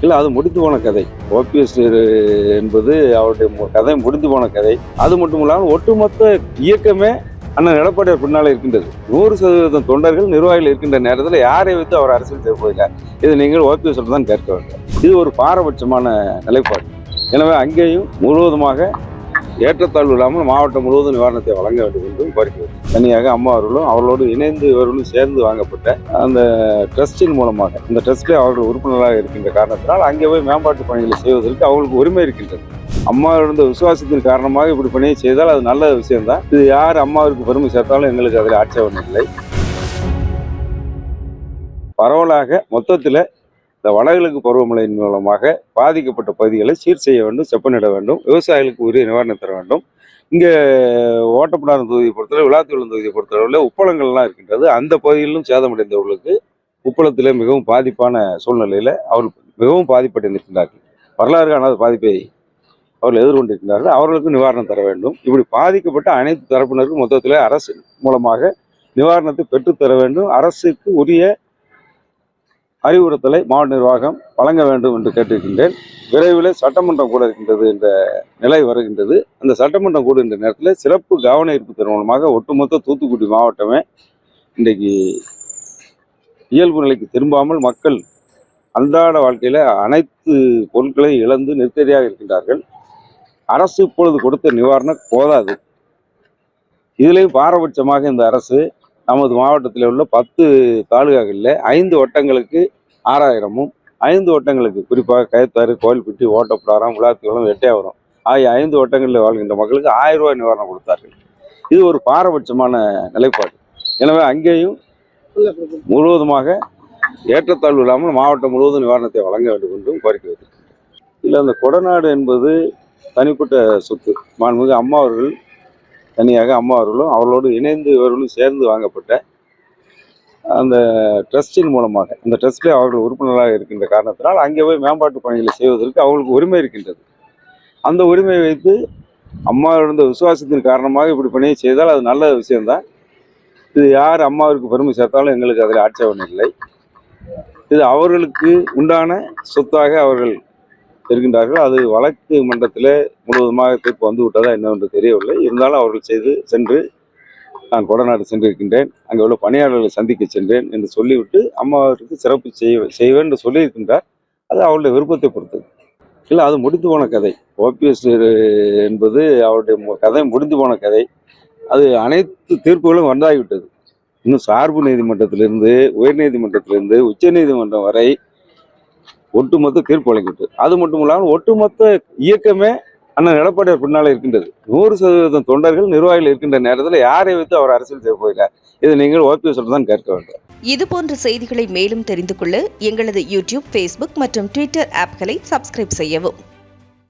இல்லை, அது முடிந்து போன கதை. ஓபிஎஸ் என்பது அவருடைய கதை முடிந்து போன கதை. அது மட்டும் இல்லாமல் ஒட்டுமொத்த இயக்கமே அண்ணன் எடப்பாடியார் பின்னாலே இருக்கின்றது. 100% தொண்டர்கள் நிர்வாகிகள் இருக்கின்ற நேரத்தில் யாரை வைத்து அவர் அரசியல் செய்ய போகிறார்? இதை நீங்கள் ஓபிஎஸ் தான் கேட்க வேண்டும். இது ஒரு பாரபட்சமான நிலைப்பாடு. எனவே அங்கேயும் முழுவதுமாக ஏற்றத்தாழ்வு இல்லாமல் மாவட்டம் முழுவதும் நிவாரணத்தை வழங்க வேண்டும் என்றும் கோரிக்கை. தனியாக அம்மா அவர்களும் அவர்களோடு இணைந்து இவர்களும் சேர்ந்து வாங்கப்பட்ட அந்த ட்ரஸ்டின் மூலமாக இந்த ட்ரஸ்ட்ல அவர்கள் உறுப்பினராக இருக்கின்ற காரணத்தினால் அங்கே போய் மேம்பாட்டு பணிகளை செய்வதற்கு அவர்களுக்கு உரிமை இருக்கின்றது. அம்மா இருந்த விசுவாசத்தின் காரணமாக இப்படி பணியை செய்தால் அது நல்ல விஷயம்தான். இது யார் அம்மாவிற்கு பெருமை சேர்த்தாலும் எங்களுக்கு அதில் ஆட்சேபம் இல்லை. பரவலாக மொத்தத்தில் இந்த வடகிழக்கு பருவமழையின் மூலமாக பாதிக்கப்பட்ட பகுதிகளை சீர் செய்ய வேண்டும், செப்பனிட வேண்டும், விவசாயிகளுக்கு உரிய நிவாரணம் தர வேண்டும். இங்கே ஓட்டப்படாரம் தொகுதியை பொறுத்தவரை, விளாத்திக்குளம் தொகுதியை பொறுத்தளவில் உப்பளங்கள்லாம் இருக்கின்றது. அந்த பகுதிகளிலும் சேதமடைந்தவர்களுக்கு உப்பளத்திலே மிகவும் பாதிப்பான சூழ்நிலையில் அவர் மிகவும் பாதிப்படைந்திருக்கின்றார்கள். வரலாறு காணாத பாதிப்பை அவர்கள் எதிர்கொண்டிருக்கிறார்கள். அவர்களுக்கு நிவாரணம் தர வேண்டும். இப்படி பாதிக்கப்பட்ட அனைத்து தரப்பினருக்கும் மொத்தத்தில் அரசு மூலமாக நிவாரணத்தை பெற்றுத்தர வேண்டும். அரசுக்கு உரிய அறிவுறுத்தலை மாவட்ட நிர்வாகம் வழங்க வேண்டும் என்று கேட்டிருக்கின்றேன். விரைவில் சட்டமன்றம் கூட இருக்கின்றது என்ற நிலை வருகின்றது. அந்த சட்டமன்றம் கூடுகின்ற நேரத்தில் சிறப்பு கவன ஈர்ப்பு மூலமாக ஒட்டுமொத்த தூத்துக்குடி மாவட்டமே இன்றைக்கு இயல்பு நிலைக்கு திரும்பாமல் மக்கள் அன்றாட வாழ்க்கையில அனைத்து பொருட்களையும் இழந்து நெருக்கடியாக இருக்கின்றார்கள். அரசு இப்பொழுது கொடுத்த நிவாரணம் போதாது. இதிலேயும் பாரபட்சமாக இந்த அரசு நமது மாவட்டத்தில் உள்ள 10 தாலுகாக்களில் 5 வட்டங்களுக்கு 6000மும் 5 வட்டங்களுக்கு குறிப்பாக கயத்தாறு, கோயில்பட்டி, ஓட்டப்பிடாரம், விளாத்திக்குளம், எட்டயபுரம் ஆகிய 5 வட்டங்களில் வாழ்கின்ற மக்களுக்கு 1000 ரூபாய் நிவாரணம் கொடுத்தார்கள். இது ஒரு பாரபட்சமான நிலைப்பாடு. எனவே அங்கேயும் முழுவதுமாக ஏற்றத்தாழ்வு இல்லாமல் மாவட்டம் முழுவதும் நிவாரணத்தை வழங்க வேண்டும் என்றும் கோரிக்கை வைத்திருக்கின்றனர். இல்லை, அந்த கொடநாடு என்பது தனிப்பட்ட சொத்து. மாண்புமிகு அம்மா அவர்கள் தனியாக அம்மா அவர்களும் அவர்களோடு இணைந்து இவர்களும் சேர்ந்து வாங்கப்பட்ட அந்த ட்ரஸ்டின் மூலமாக இந்த ட்ரஸ்ட்ல அவர்கள் உறுப்பினராக இருக்கின்ற காரணத்தினால் அங்கே போய் மேம்பாட்டு பணிகளை செய்வதற்கு அவர்களுக்கு உரிமை இருக்கின்றது. அந்த உரிமையை வைத்து அம்மா இருந்த விசுவாசத்தின் காரணமாக இப்படி பணியை செய்தால் அது நல்ல விஷயம்தான். இது யார் அம்மாவிற்கு பெருமை சேர்த்தாலும் எங்களுக்கு அதில் ஆட்சேபம் இல்லை. இது அவர்களுக்கு உண்டான சொத்தாக அவர்கள் இருக்கின்றார்கள். அது வழக்கு மன்றத்தில் முழுவதுமாக தீர்ப்பு வந்து விட்டதா என்னவென்று தெரியவில்லை. இருந்தாலும் அவர்கள் சென்று நான் கொடநாடு சென்றிருக்கின்றேன், அங்கே உள்ள பணியாளர்களை சந்திக்க சென்றேன் என்று சொல்லிவிட்டு அம்மாவிற்கு சிறப்பு செய்வேன் என்று சொல்லியிருக்கின்றார். அது அவருடைய விருப்பத்தை பொறுத்தது. இல்லை, அது முடிந்து போன கதை. ஓபிஎஸ் என்பது அவருடைய கதை முடிந்து போன கதை. அது அனைத்து தீர்ப்புகளும் வந்தாகிவிட்டது. இன்னும் சார்பு நீதிமன்றத்திலிருந்து உயர்நீதிமன்றத்திலிருந்து உச்ச நீதிமன்றம் வரை ஒட்டுமொத்த தீர்ப்பு வழங்கிவிட்டது. அது மட்டும் இல்லாமல் ஒட்டுமொத்த இயக்கமே அண்ணன் எடப்பாடியார் பின்னாலே இருக்கின்றது. 100% தொண்டர்கள் நிர்வாகிகள் இருக்கின்ற நேரத்தில் யாரை வைத்து அவர் அரசியல் செய்ய போகிறார்? இதை நீங்கள் ஓபிஎஸ் தான் கேட்க வேண்டும். இது போன்ற செய்திகளை மேலும் தெரிந்து கொள்ள எங்களது யூடியூப், Facebook மற்றும் Twitter ஆப்களை சப்ஸ்கிரைப் செய்யவும்.